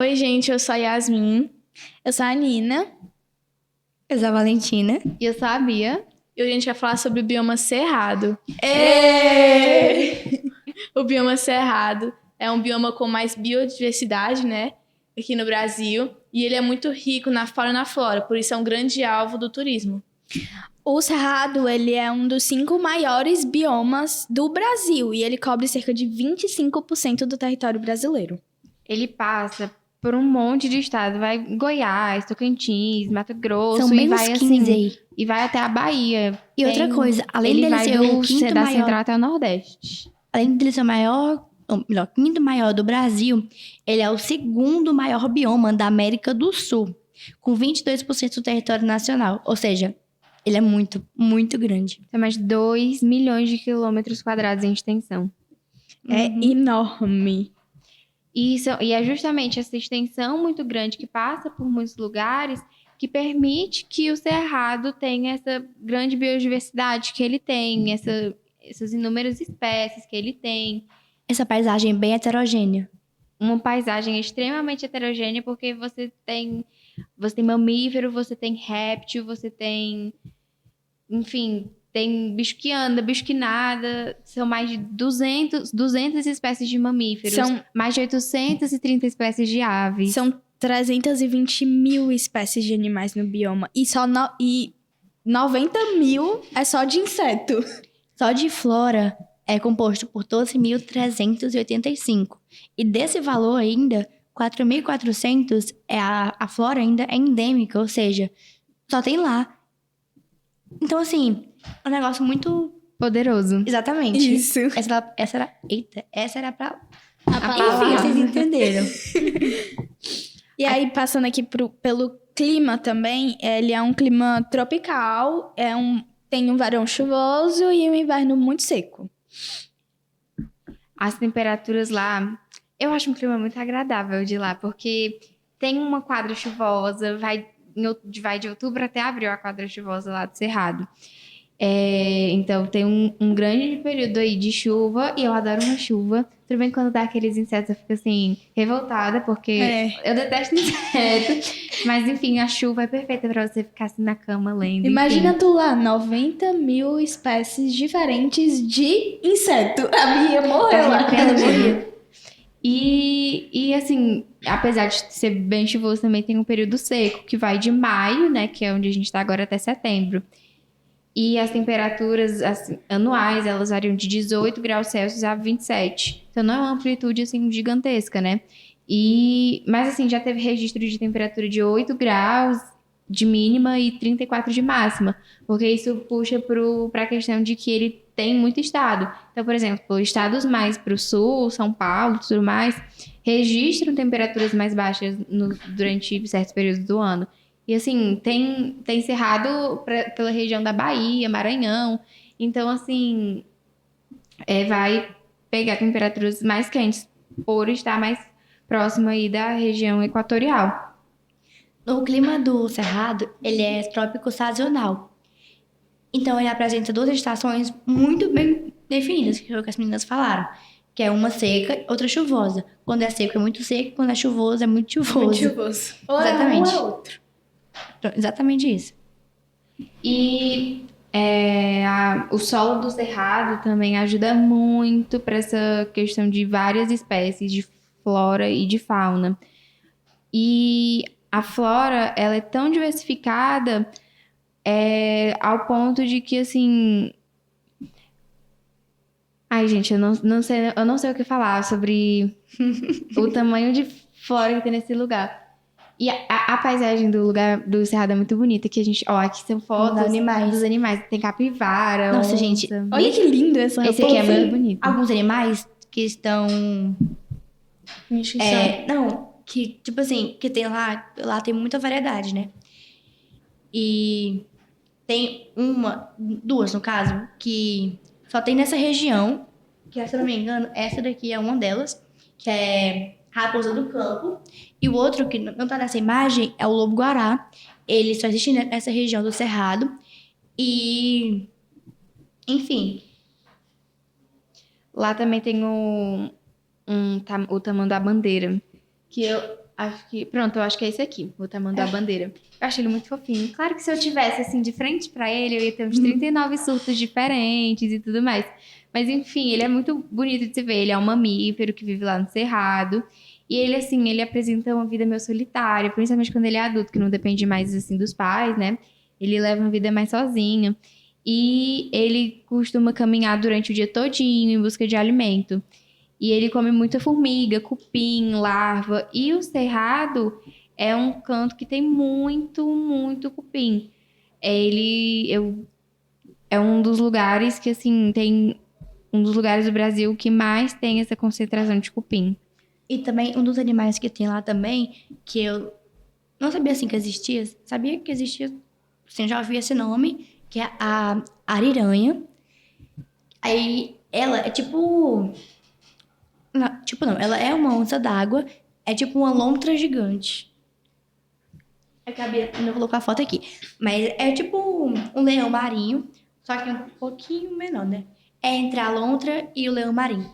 Oi, gente, eu sou a Yasmin. Eu sou a Nina. Eu sou a Valentina. E eu sou a Bia. E hoje a gente vai falar sobre o bioma Cerrado. Ê! O bioma Cerrado é um bioma com mais biodiversidade, né? Aqui no Brasil. E ele é muito rico na fauna e na flora, por isso é um grande alvo do turismo. O Cerrado, ele é um dos 5 maiores biomas do Brasil e ele cobre cerca de 25% do território brasileiro. Ele passa por um monte de estado. Vai Goiás, Tocantins, Mato Grosso. São bem e uns vai 15 assim, aí. E vai até a Bahia. E outra coisa, além ele dele vai ser o quinto da maior, Central até o Nordeste. além dele ser o maior, ou melhor, quinto maior do Brasil, ele é o segundo maior bioma da América do Sul, com 22% do território nacional. Ou seja, ele é muito, muito grande. Tem mais de 2 milhões de quilômetros quadrados em extensão. É enorme. E é justamente essa extensão muito grande que passa por muitos lugares que permite que o Cerrado tenha essa grande biodiversidade que ele tem, essas inúmeras espécies que ele tem. Essa paisagem é bem heterogênea. Uma paisagem extremamente heterogênea, porque você tem mamífero, você tem réptil, você tem, enfim, tem bicho que anda, bicho que nada. São mais de 200 espécies de mamíferos. São- mais de 830 espécies de aves. São 320 mil espécies de animais no bioma e 90 mil é só de inseto. Só de flora é composto por 12.385. E desse valor ainda, 4.400 a flora ainda é endêmica, ou seja, só tem lá. Então, assim, é um negócio muito... Poderoso. Exatamente. Isso. Essa era pra... palavra. Enfim, vocês entenderam. E aí, passando aqui pelo clima também, ele é um clima tropical, tem um verão chuvoso e um inverno muito seco. As temperaturas lá, eu acho um clima muito agradável de lá, porque tem uma quadra chuvosa, vai de outubro até abril a quadra chuvosa lá do Cerrado. Então tem um grande período aí de chuva, e eu adoro uma chuva. Tudo bem que quando dá aqueles insetos eu fico assim, revoltada, porque eu detesto inseto. Mas enfim, a chuva é perfeita pra você ficar assim na cama lendo. Imagina enfim. tu lá, 90 mil espécies diferentes de inseto. A minha morreu lá. E assim, apesar de ser bem chuvoso, também tem um período seco, que vai de maio, né, que é onde a gente tá agora, até setembro. E as temperaturas anuais, elas variam de 18 graus Celsius a 27. Então não é uma amplitude, assim, gigantesca, né? Mas, assim, já teve registro de temperatura de 8 graus de mínima e 34 de máxima. Porque isso puxa para a questão de que ele tem muito estado. Então, por exemplo, estados mais para o sul, São Paulo e tudo mais, registram temperaturas mais baixas durante certos períodos do ano. E assim, tem cerrado pela região da Bahia, Maranhão. Então, assim, vai pegar temperaturas mais quentes por estar mais próximo aí da região equatorial. O clima do Cerrado, ele é trópico sazonal. Então, ele apresenta duas estações muito bem definidas, que foi o que as meninas falaram. Que é uma seca e outra chuvosa. Quando é seco é muito seco, quando é chuvoso é muito chuvoso. Muito chuvoso. Ou Exatamente. é um ou é outro. Exatamente isso. E o solo do Cerrado também ajuda muito para essa questão de várias espécies de flora e de fauna. E a flora, ela é tão diversificada ao ponto de que, assim... Ai, gente, eu não sei o que falar sobre o tamanho de flora que tem nesse lugar. E a paisagem do lugar do Cerrado é muito bonita, que a gente... Ó, aqui são fotos dos animais. Tem capivara, Nossa, onça. gente, Olha que lindo essa Esse aqui é roupa. muito bonito. alguns animais que estão... que, tipo assim, que tem lá tem muita variedade, né? E tem duas no caso, que só tem nessa região, que se eu não me engano, essa daqui é uma delas, que é raposa do campo, e o outro que não tá nessa imagem é o lobo-guará. Ele só existe nessa região do Cerrado, e enfim, Lá também tem o tamanho da bandeira. Que eu acho que é esse aqui, o tamanho da bandeira. Eu acho ele muito fofinho. Claro que se eu tivesse, assim, de frente pra ele, eu ia ter uns 39 surtos diferentes e tudo mais. Mas, enfim, ele é muito bonito de se ver. Ele é um mamífero que vive lá no Cerrado. E ele, assim, ele apresenta uma vida meio solitária, principalmente quando ele é adulto, que não depende mais, assim, dos pais, né? Ele leva uma vida mais sozinho. E ele costuma caminhar durante o dia todinho em busca de alimento. E ele come muita formiga, cupim, larva. E o Cerrado é um canto que tem muito cupim. É um dos lugares que, assim, tem... Um dos lugares do Brasil que mais tem essa concentração de cupim. E também, um dos animais que tem lá também, que eu não sabia, assim, que existia. Sabia que existia, assim, já ouvi esse nome, que é a ariranha. Aí, ela é tipo... Não, ela é uma onça d'água, é tipo uma lontra gigante. Eu não vou colocar a foto aqui. Mas é tipo um leão marinho, só que um pouquinho menor, né? É entre a lontra e o leão marinho.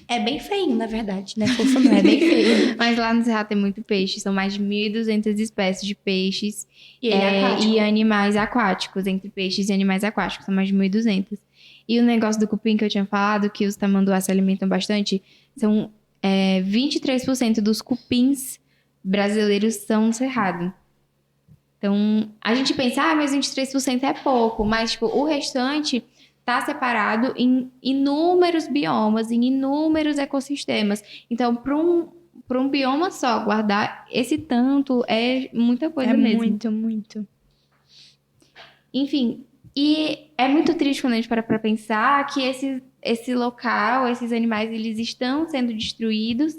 É bem feio, na verdade, né? Fofo não, é bem feio. Mas lá no Cerrado tem muito peixe. São mais de 1.200 espécies de peixes. E ele é aquático. E animais aquáticos. Entre peixes e animais aquáticos. São mais de 1.200. E o negócio do cupim que eu tinha falado, que os tamanduás se alimentam bastante, são 23% dos cupins brasileiros são no Cerrado. Então, a gente pensa, mas 23% é pouco. Mas, tipo, o restante está separado em inúmeros biomas, em inúmeros ecossistemas. Então, para um bioma só, guardar esse tanto é muita coisa mesmo. Muito. Enfim, e é muito triste quando a gente para pensar que esse local, esses animais, eles estão sendo destruídos,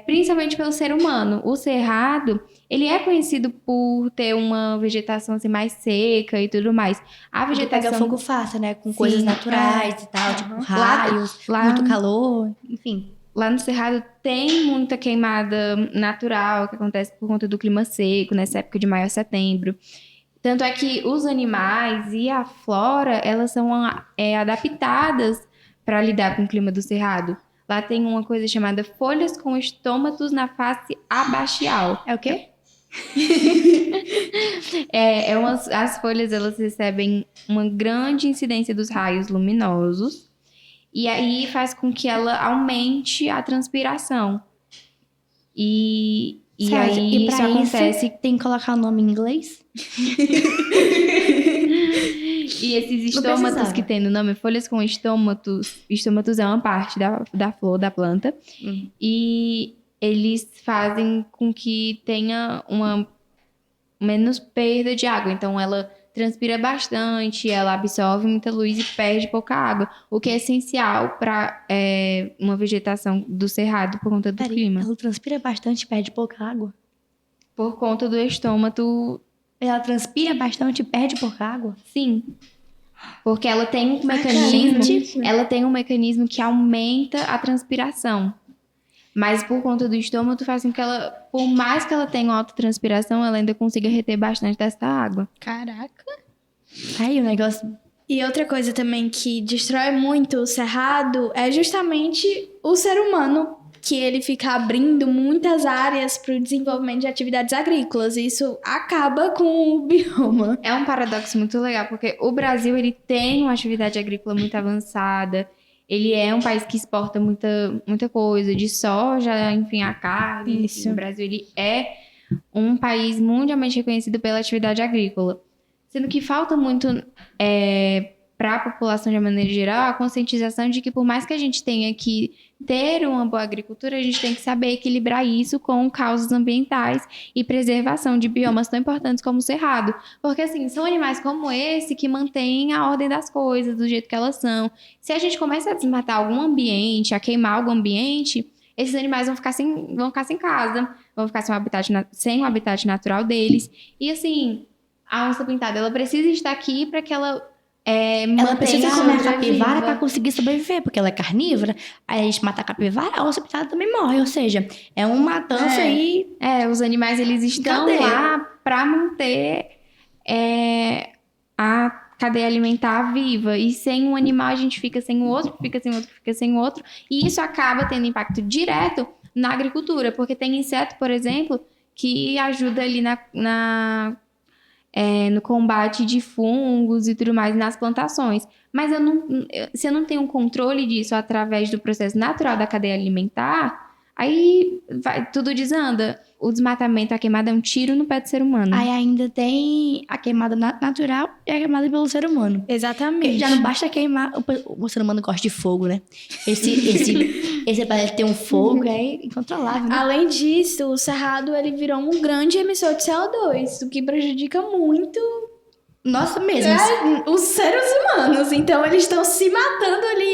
principalmente pelo ser humano. O Cerrado, ele é conhecido por ter uma vegetação assim, mais seca e tudo mais. A Porque vegetação... pega fogo fácil, né? Com Sim, coisas naturais e tal, tipo raios, muito calor, enfim. Lá no Cerrado tem muita queimada natural que acontece por conta do clima seco, nessa época de maio a setembro. Tanto é que os animais e a flora, elas são adaptadas para lidar com o clima do Cerrado. Lá tem uma coisa chamada folhas com estômatos na face abaxial. É o quê? As folhas, elas recebem uma grande incidência dos raios luminosos e aí faz com que ela aumente a transpiração. E Certo. aí E isso pra acontece... isso, tem que colocar o nome em inglês? E esses estômatos que tem no nome, folhas com estômatos é uma parte da flor, da planta. E eles fazem com que tenha uma menos perda de água. Então, ela transpira bastante, ela absorve muita luz e perde pouca água. O que é essencial para uma vegetação do cerrado por conta do clima. Ela transpira bastante e perde pouca água? Por conta do estômago. Ela transpira bastante e perde pouca água? Sim. Porque ela tem um mecanismo, ela tem um mecanismo que aumenta a transpiração. Mas por conta do estômago faz com que ela, por mais que ela tenha alta transpiração, ela ainda consiga reter bastante dessa água. Caraca. Aí o negócio... E outra coisa também que destrói muito o cerrado é justamente o ser humano, que ele fica abrindo muitas áreas para o desenvolvimento de atividades agrícolas. Isso acaba com o bioma. É um paradoxo muito legal, porque o Brasil ele tem uma atividade agrícola muito avançada. Ele é um país que exporta muita coisa, de soja, enfim, a carne. Isso. O Brasil ele é um país mundialmente reconhecido pela atividade agrícola. Sendo que falta muito para a população de maneira geral a conscientização de que por mais que a gente tenha que ter uma boa agricultura, a gente tem que saber equilibrar isso com causas ambientais e preservação de biomas tão importantes como o cerrado. Porque, assim, são animais como esse que mantêm a ordem das coisas do jeito que elas são. Se a gente começa a desmatar algum ambiente, a queimar algum ambiente, esses animais vão ficar sem casa, vão ficar sem o habitat natural deles. E, assim, a onça-pintada, ela precisa estar aqui para que ela precisa comer a capivara viva. para conseguir sobreviver, porque ela é carnívora. Aí a gente mata a capivara, a onça pintada também morre. Ou seja, é uma matança aí. Os animais, eles estão lá para manter a cadeia alimentar viva. E sem um animal, a gente fica sem o outro, fica sem o outro. E isso acaba tendo impacto direto na agricultura, porque tem inseto, por exemplo, que ajuda ali no combate de fungos e tudo mais nas plantações. Mas se eu não tenho um controle disso através do processo natural da cadeia alimentar, aí tudo desanda. O desmatamento, a queimada é um tiro no pé do ser humano. Aí ainda tem a queimada natural e a queimada pelo ser humano. Porque Exatamente. já não basta queimar... O ser humano gosta de fogo, né? Esse parece ter um fogo, é incontrolável, né? Além disso, o cerrado ele virou um grande emissor de CO2, o que prejudica muito Nossa, mesmo. os seres humanos. Então, eles estão se matando ali.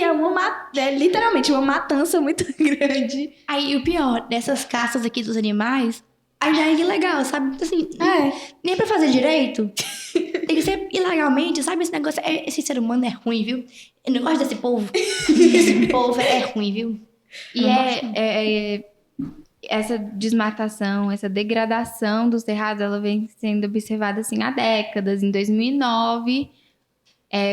É literalmente uma matança muito grande. Aí, o pior, dessas caças aqui dos animais, ainda é ilegal, sabe? Assim, nem pra fazer direito. Tem que ser ilegalmente, sabe? Esse negócio, esse ser humano é ruim, viu? Eu não gosto desse povo. Esse povo é ruim, viu? E essa desmatação, essa degradação dos cerrados, ela vem sendo observada assim há décadas. Em 2009,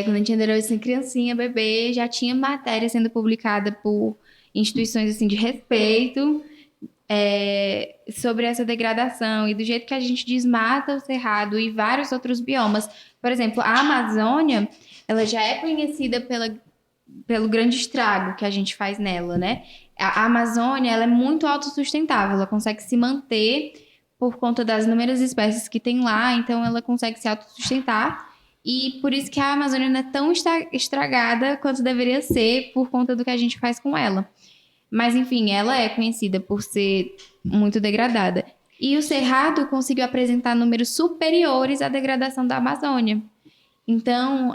quando a gente ainda era assim, criancinha, bebê, já tinha matéria sendo publicada por instituições assim, de respeito sobre essa degradação e do jeito que a gente desmata o cerrado e vários outros biomas. Por exemplo, a Amazônia, ela já é conhecida pelo grande estrago que a gente faz nela, né? A Amazônia, ela é muito autossustentável, ela consegue se manter por conta das inúmeras espécies que tem lá, então ela consegue se autossustentar e por isso que a Amazônia não é tão estragada quanto deveria ser por conta do que a gente faz com ela. Mas, enfim, ela é conhecida por ser muito degradada. E o Cerrado conseguiu apresentar números superiores à degradação da Amazônia. Então,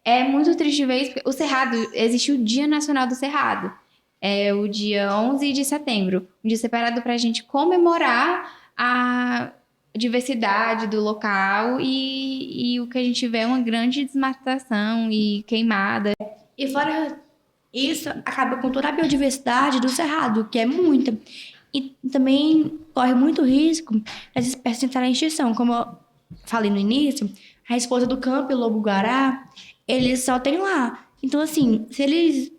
é muito triste ver isso, porque o Cerrado, existe o Dia Nacional do Cerrado. É o dia 11 de setembro, um dia separado para a gente comemorar a diversidade do local e o que a gente vê é uma grande desmatação e queimada. E fora isso, acaba com toda a biodiversidade do cerrado, que é muita. E também corre muito risco das espécies entrarem em extinção. Como eu falei no início, a esposa do campo e o lobo-guará, eles só tem lá. Então, assim, se eles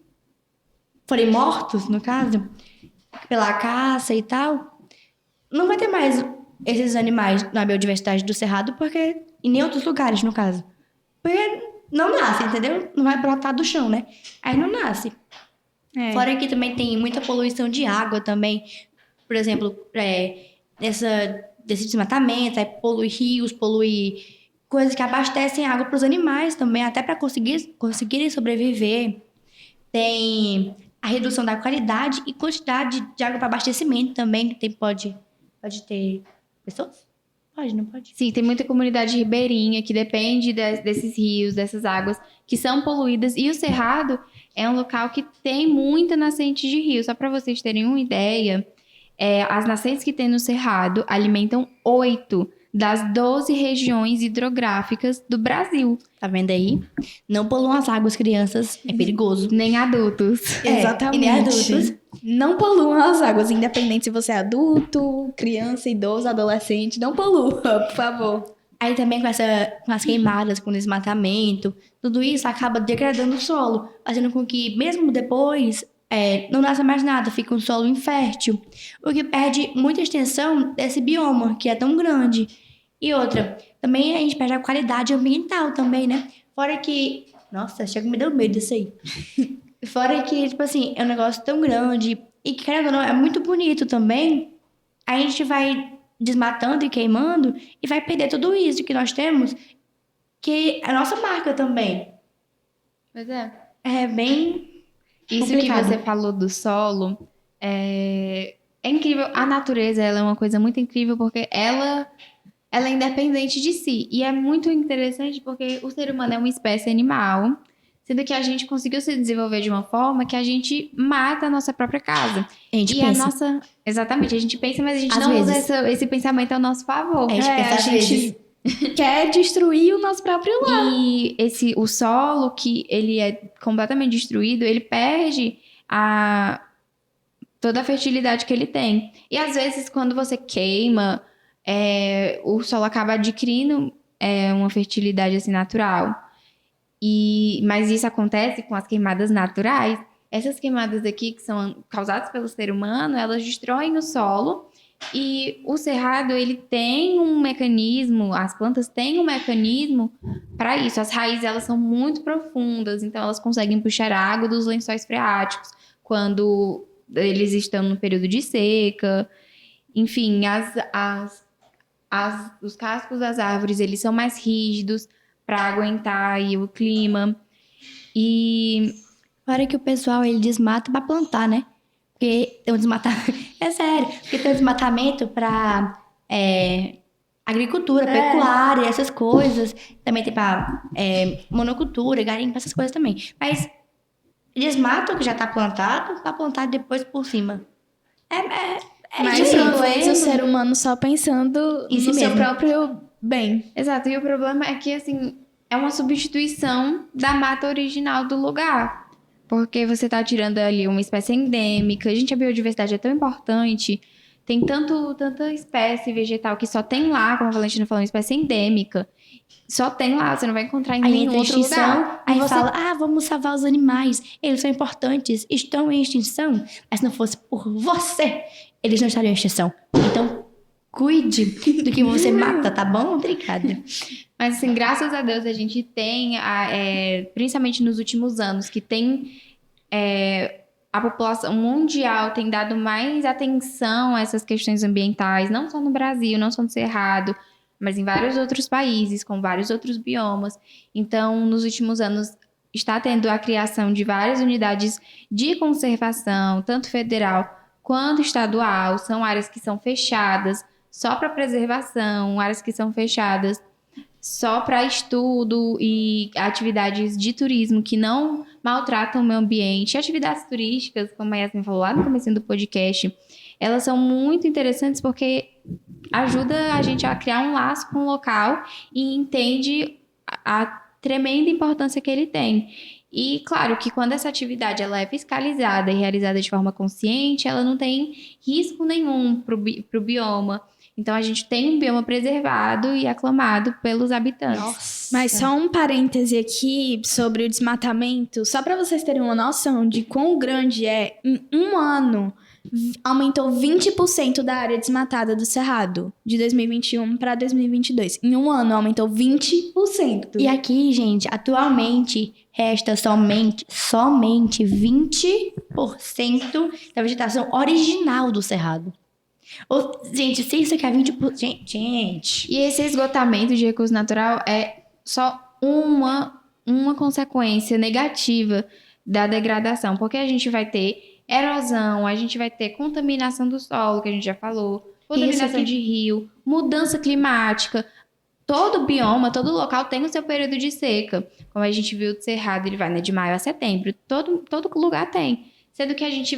forem mortos, no caso, pela caça e tal, não vai ter mais esses animais na biodiversidade do cerrado, porque e nem outros lugares, no caso. Porque não nasce, entendeu? Não vai brotar do chão, né? Aí não nasce. Fora que também tem muita poluição de água também. Por exemplo, desse desmatamento, polui rios, polui coisas que abastecem água para os animais também, até para conseguirem sobreviver. Tem a redução da qualidade e quantidade de água para abastecimento também, que pode ter pessoas? Pode, não pode? Sim, tem muita comunidade ribeirinha que depende desses rios, dessas águas que são poluídas. E o Cerrado é um local que tem muita nascente de rio. Só para vocês terem uma ideia, as nascentes que tem no Cerrado alimentam 8 das 12 regiões hidrográficas do Brasil. Tá vendo aí? Não poluam as águas, crianças. É perigoso. Nem adultos. Exatamente. E nem adultos. Não poluam as águas, independente se você é adulto, criança, idoso, adolescente. Não polua, por favor. Aí também com as queimadas, com o desmatamento, tudo isso acaba degradando o solo, fazendo com que, mesmo depois, não nasça mais nada, fica um solo infértil, o que perde muita extensão desse bioma, que é tão grande. E outra, também a gente perde a qualidade ambiental também, né? Fora que... Nossa, chega que me deu medo disso aí. Fora que, tipo assim, é um negócio tão grande e que, querendo ou não, é muito bonito também. A gente vai desmatando e queimando e vai perder tudo isso que nós temos, que é a nossa marca também. Pois é. É bem Isso complicado. que você falou do solo é incrível. A natureza, ela é uma coisa muito incrível porque ela é independente de si. E é muito interessante porque o ser humano é uma espécie animal, sendo que a gente conseguiu se desenvolver de uma forma que a gente mata a nossa própria casa. A gente e pensa. a nossa... Exatamente, a gente pensa, mas a gente Às não vezes. usa esse pensamento ao nosso favor. A gente pensa às vezes. Quer destruir o nosso próprio lar. E o solo, que ele é completamente destruído, ele perde toda a fertilidade que ele tem. E às vezes, quando você queima, o solo acaba adquirindo uma fertilidade assim, natural. Mas isso acontece com as queimadas naturais. essas queimadas aqui, que são causadas pelo ser humano, elas destroem o solo. E o cerrado, ele tem um mecanismo, as plantas têm um mecanismo para isso. As raízes, elas são muito profundas, então elas conseguem puxar água dos lençóis freáticos quando eles estão no período de seca. Enfim, os cascos das árvores, eles são mais rígidos para aguentar aí o clima. E Fora que o pessoal, ele desmata pra plantar, né? Porque tem um desmatamento... É sério. Porque tem um desmatamento pra agricultura, pecuária, essas coisas. Também tem pra monocultura, garimpo, essas coisas também. Mas desmata o que já tá plantado pra plantar depois por cima. Mas difícil. talvez o ser humano só pensando Em si no seu mesmo. próprio bem. exato, e o problema é que, assim, é uma substituição da mata original do lugar. Porque você tá tirando ali uma espécie endêmica. Gente, a biodiversidade é tão importante. Tem tanta espécie vegetal que só tem lá, como a Valentina falou, uma espécie endêmica. Só tem lá, você não vai encontrar em Aí nenhum entra a outro extinção, lugar. aí E você fala, vamos salvar os animais. Eles são importantes, estão em extinção. Mas se não fosse por você, eles não estariam em extinção. Então, cuide do que você mata, tá bom? Obrigada. Mas, assim, graças a Deus, a gente tem, principalmente nos últimos anos, que tem a população mundial tem dado mais atenção a essas questões ambientais, não só no Brasil, não só no Cerrado, mas em vários outros países, com vários outros biomas. Então, nos últimos anos, está tendo a criação de várias unidades de conservação, tanto federal quanto estadual. São áreas que são fechadas só para preservação, áreas que são fechadas só para estudo e atividades de turismo que não maltratam o meio ambiente. Atividades turísticas, como a Yasmin falou lá no começo do podcast, elas são muito interessantes porque ajuda a gente a criar um laço com o local e entende a tremenda importância que ele tem. E claro que quando essa atividade ela é fiscalizada e realizada de forma consciente, ela não tem risco nenhum para o bioma. Então, a gente tem um bioma preservado e aclamado pelos habitantes. Mas só um parêntese aqui sobre o desmatamento, só para vocês terem uma noção de quão grande é. Em um ano, aumentou 20% da área desmatada do Cerrado, de 2021 para 2022. Em um ano, aumentou 20%. E aqui, gente, atualmente resta somente 20% da vegetação original do Cerrado. Gente, se isso aqui é 20%... Gente... E esse esgotamento de recurso natural é só uma consequência negativa da degradação, porque a gente vai ter erosão, a gente vai ter contaminação do solo, que a gente já falou, contaminação de rio, mudança climática. Todo bioma, todo local tem o seu período de seca. Como a gente viu do Cerrado, ele vai, né, de maio a setembro. Todo lugar tem. Sendo que a gente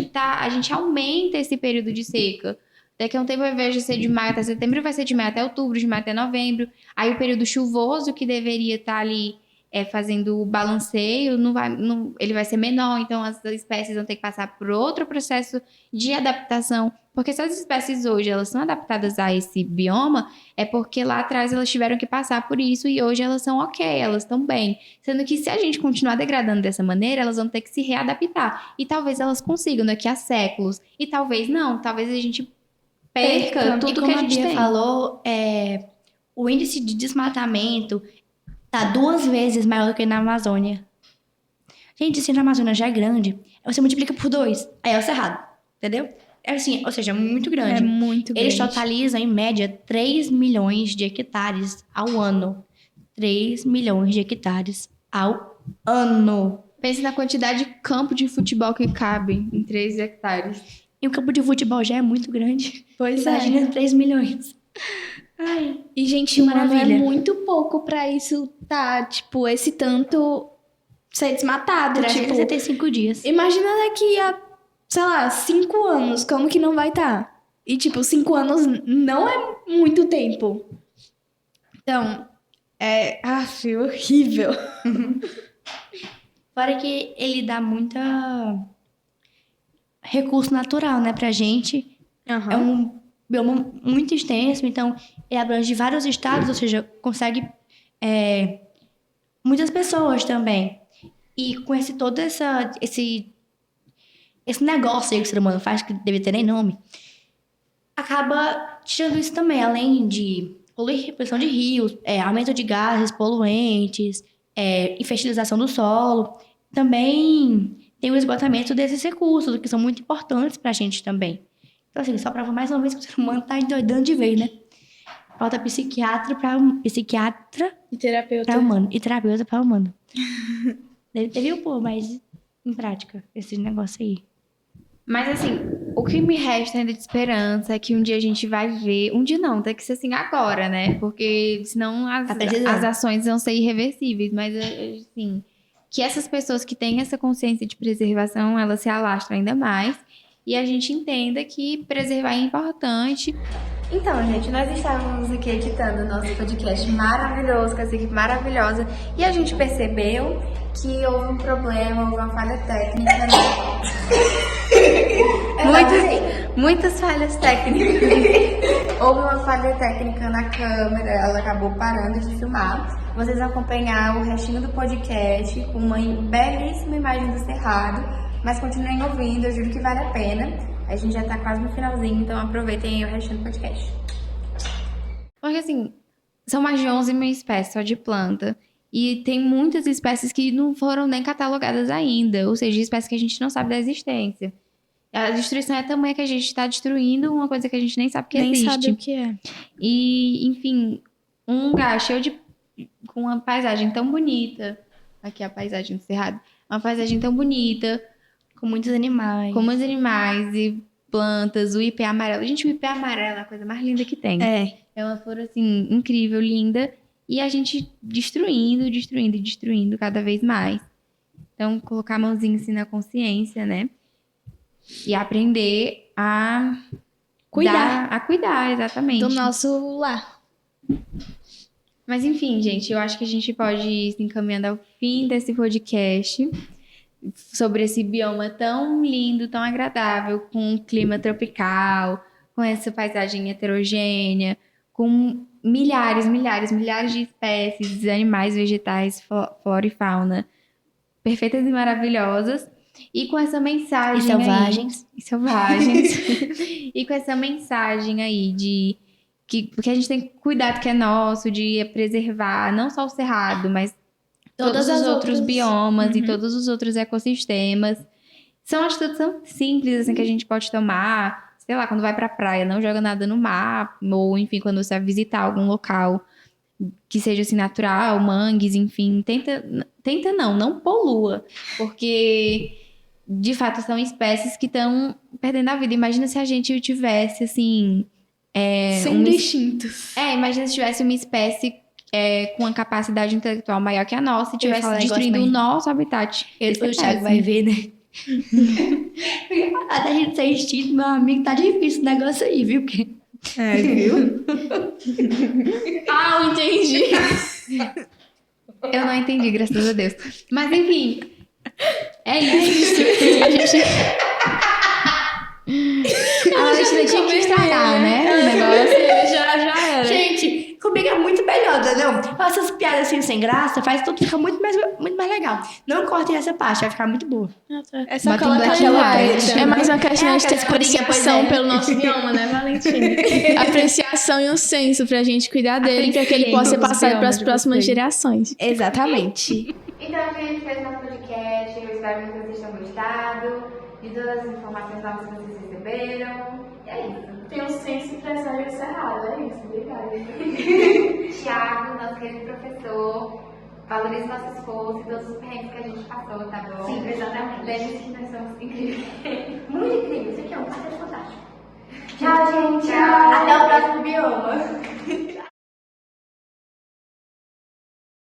aumenta esse período de seca. Daqui a um tempo, ao invés de ser de maio até setembro, vai ser de maio até outubro, de maio até novembro. Aí o período chuvoso, que deveria estar ali fazendo o balanceio, ele vai ser menor. Então, as espécies vão ter que passar por outro processo de adaptação. Porque se as espécies hoje elas são adaptadas a esse bioma, é porque lá atrás elas tiveram que passar por isso e hoje elas são ok, elas estão bem. Sendo que se a gente continuar degradando dessa maneira, elas vão ter que se readaptar. E talvez elas consigam daqui a séculos. E talvez não, talvez a gente perca tudo que a gente tem. Falou, o índice de desmatamento tá 2 vezes maior do que na Amazônia. Gente, se na Amazônia já é grande, você multiplica por 2, aí é o Cerrado, entendeu? É assim, ou seja, é muito grande. É muito grande. Eles totalizam, em média, 3 milhões de hectares ao ano. 3 milhões de hectares ao ano. Pense na quantidade de campo de futebol que cabe em 3 hectares. E o campo de futebol já é muito grande. Pois Imagina 3 milhões. Ai, E, gente, que um ano é maravilha. muito pouco pra isso tá, tipo, esse tanto ser desmatado. 365 dias. Imagina daqui a, sei lá, 5 anos, como que não vai estar? E, tipo, 5 anos não é muito tempo. Então, horrível. Fora que ele dá muita recurso natural, né, pra gente. É um bioma muito extenso, então ele abrange vários estados, ou seja, consegue muitas pessoas também. E com todo esse esse negócio aí que o ser humano faz, que deve ter nem nome, acaba tirando isso também, além de poluir poluição de rios, aumento de gases poluentes, infertilização do solo, também tem o esgotamento desses recursos, que são muito importantes pra gente também. Então, assim, só prova mais uma vez que o ser humano tá endoidando de vez, né? Falta psiquiatra E terapeuta. pra humano. E terapeuta pra humano. Deveria pôr mais em prática esse negócio aí. Mas assim, o que me resta ainda de esperança é que um dia a gente vai ver. Um dia não, tem que ser assim agora, né? Porque senão as ações vão ser irreversíveis. Mas assim, que essas pessoas que têm essa consciência de preservação, elas se alastram ainda mais. E a gente entenda que preservar é importante. Então, gente, nós estávamos aqui editando o nosso podcast maravilhoso, com essa equipe maravilhosa, e a gente percebeu que houve um problema, houve uma falha técnica. Muitas falhas técnicas. Houve uma falha técnica na câmera, ela acabou parando de filmar. Vocês vão acompanhar o restinho do podcast com uma belíssima imagem do Cerrado, mas continuem ouvindo, eu juro que vale a pena. A gente já tá quase no finalzinho, então aproveitem aí o restinho do podcast. Porque assim, são mais de 11 mil espécies só de planta. E tem muitas espécies que não foram nem catalogadas ainda. Ou seja, espécies que a gente não sabe da existência. A destruição é tamanha que a gente está destruindo uma coisa que a gente nem sabe que existe. Nem sabe o que é. E, enfim, um lugar cheio com uma paisagem tão bonita. Aqui é a paisagem do Cerrado. Uma paisagem tão bonita. Com muitos animais. Com muitos animais e plantas, o ipê amarelo. Gente, o ipê amarelo é a coisa mais linda que tem. É uma flor, assim, incrível, linda. E a gente destruindo cada vez mais. Então, colocar a mãozinha assim na consciência, né? E aprender a cuidar, exatamente. Do nosso lar. Mas, enfim, gente, eu acho que a gente pode ir se encaminhando ao fim desse podcast sobre esse bioma tão lindo, tão agradável, com um clima tropical, com essa paisagem heterogênea, com milhares de espécies, animais, vegetais, flora e fauna, perfeitas e maravilhosas, e com essa mensagem selvagens. E com essa mensagem aí de que a gente tem que cuidar do que é nosso, de preservar não só o cerrado, mas todos os outros biomas e todos os outros ecossistemas. São atitudes tão simples assim que a gente pode tomar. Sei lá, quando vai pra praia, não joga nada no mar. Ou, enfim, quando você vai visitar algum local que seja assim natural, mangues, enfim. Não polua. Porque, de fato, são espécies que estão perdendo a vida. Imagina se a gente tivesse, assim... Sendo extintos. Imagina se tivesse uma espécie... com uma capacidade intelectual maior que a nossa, e tivesse destruindo o nosso habitat. O Thiago vai ver, né? Até a gente ser extinto, meu amigo, tá difícil o negócio aí, viu? Porque... Viu? Eu entendi. Eu não entendi, graças a Deus. Mas, enfim, é isso. A gente tinha que estragar, né? O negócio Já era. Gente, comigo é muito melhor, entendeu? Essas piadas assim sem graça faz tudo ficar muito mais legal. Não cortem essa parte, vai ficar muito boa. É só Bota um colocar black aquela and white. preta. É mais uma questão de ter aquela escurinha, apreciação pois é. pelo nosso bioma, né, Valentina? Apreciação e um senso pra gente cuidar dele, para que ele possa ser passado para as próximas gerações. Exatamente. Então, gente, fez nosso podcast. Eu espero que vocês tenham gostado de todas as informações novas que vocês receberam. E é isso. Tem um senso empresário encerrado, é isso. Obrigada. Thiago, nosso querido professor, valorize nosso esforço e todos os perrengues que a gente passou, tá bom? Sim, exatamente. Lembre-se que nós somos incríveis. Muito incrível, isso aqui é um podcast fantástico. Tchau, gente. Tchau.